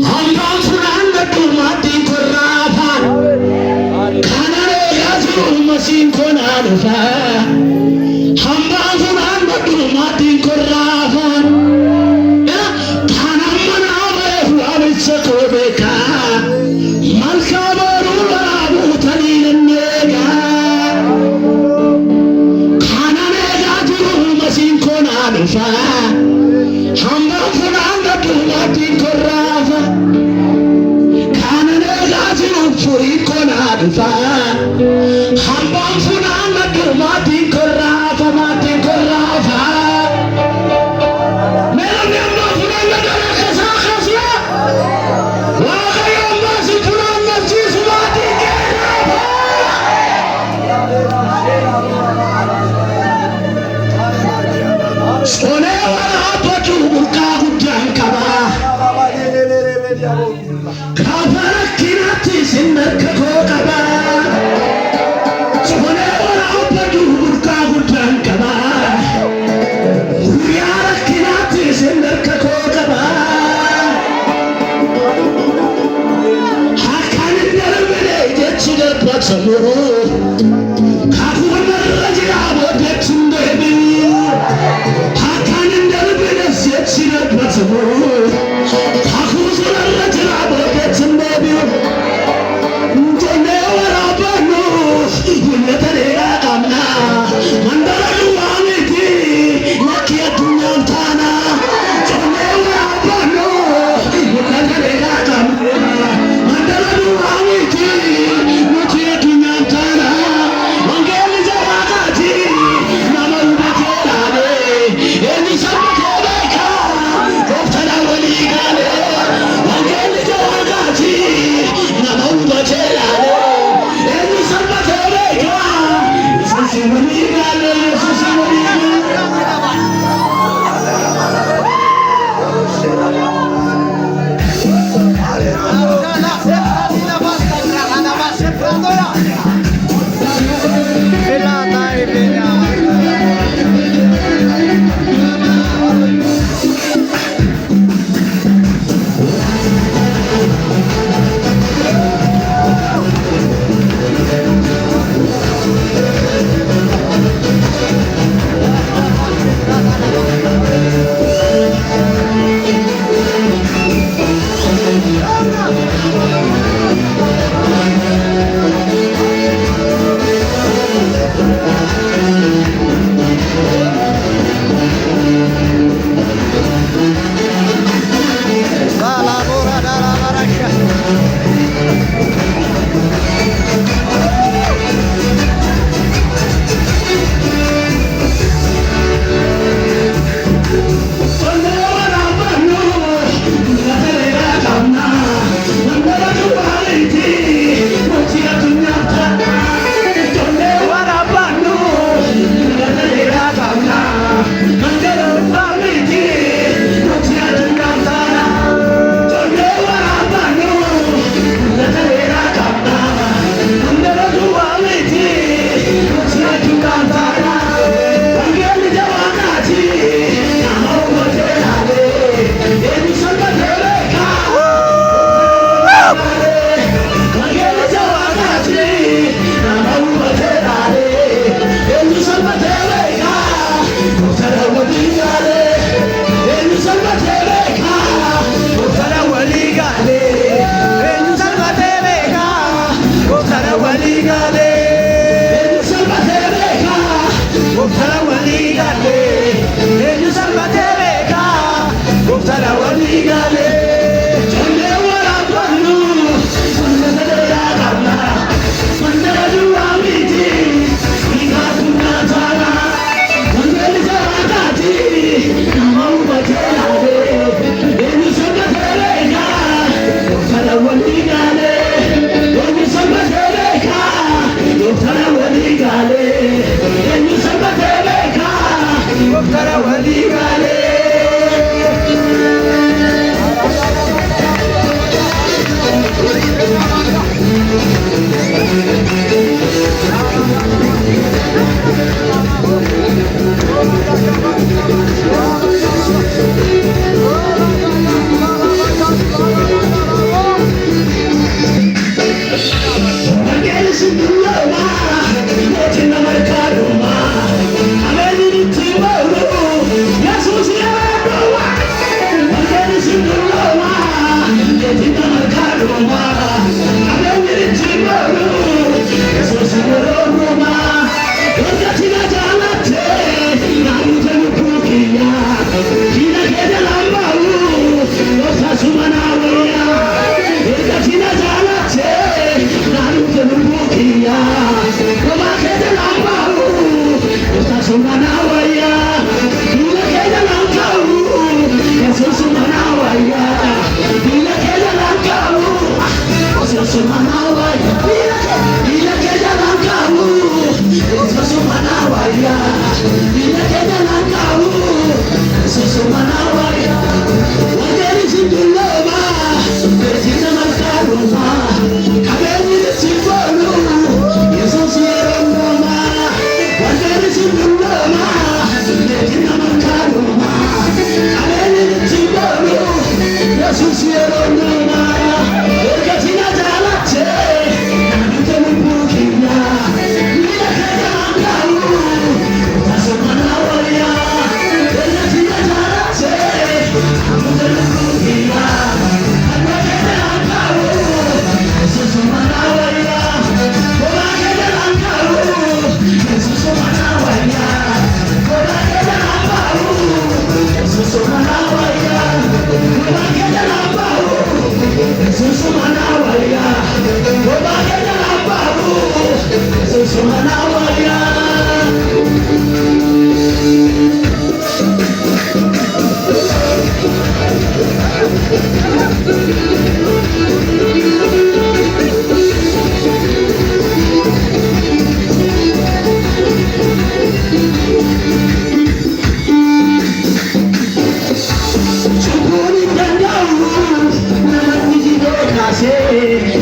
hambaan funaan gaddu maatiin korraafaan kanaree yaasuu masiin konaa dhufaa hambaan funaan gaddu maatiin korraafaan kanaan manaa bareefu abicha koo beekaa malkaa booruu waraabuu tanii nanneegaa kanaan eegaa jiru masiin konaa dhufaa hambaan funaan gaddu maatiin korraafaan kanaan eegaa jiru furii konaa dhufaa hambaan funaan gaddu maatiin korraafaa maatiin korraafaa meelonni hambaan funaan gaddu keessa keessa waaqayyoon baasii funaan nafsiisu maatiin keessa sonee waraabatu burqaa guddaan qabaa gaafa rakkinaatti sin harka koo qabaa sonee waraabatu burqaa guddaan qabaa guyyaa rakkinaatti sin harka koo qabaa akkan hin darbine jechi darbatamu kaafuu narra jira booddeetti hin deebi'u akkan hin darbines jechi darbatamu kaafuu sunarra jira booddeetti hin deebi'u jennee waraabannu guyyata dheeraa qabna mandara duwwaa miti lakkii addunyaan taana jennee waraabannu guyyata dheeraa qabna mandara duwwaa miti lakkii addunyaan taana wangeelli jabaataati nama hubatee laale eenyu sabbatee beekaa gooftaadhaan walii gaale wangeelli jabaataati nama hubatee laale eenyu sabbatee beekaa yesuusi walii gaale yesuusi walii gaale. Say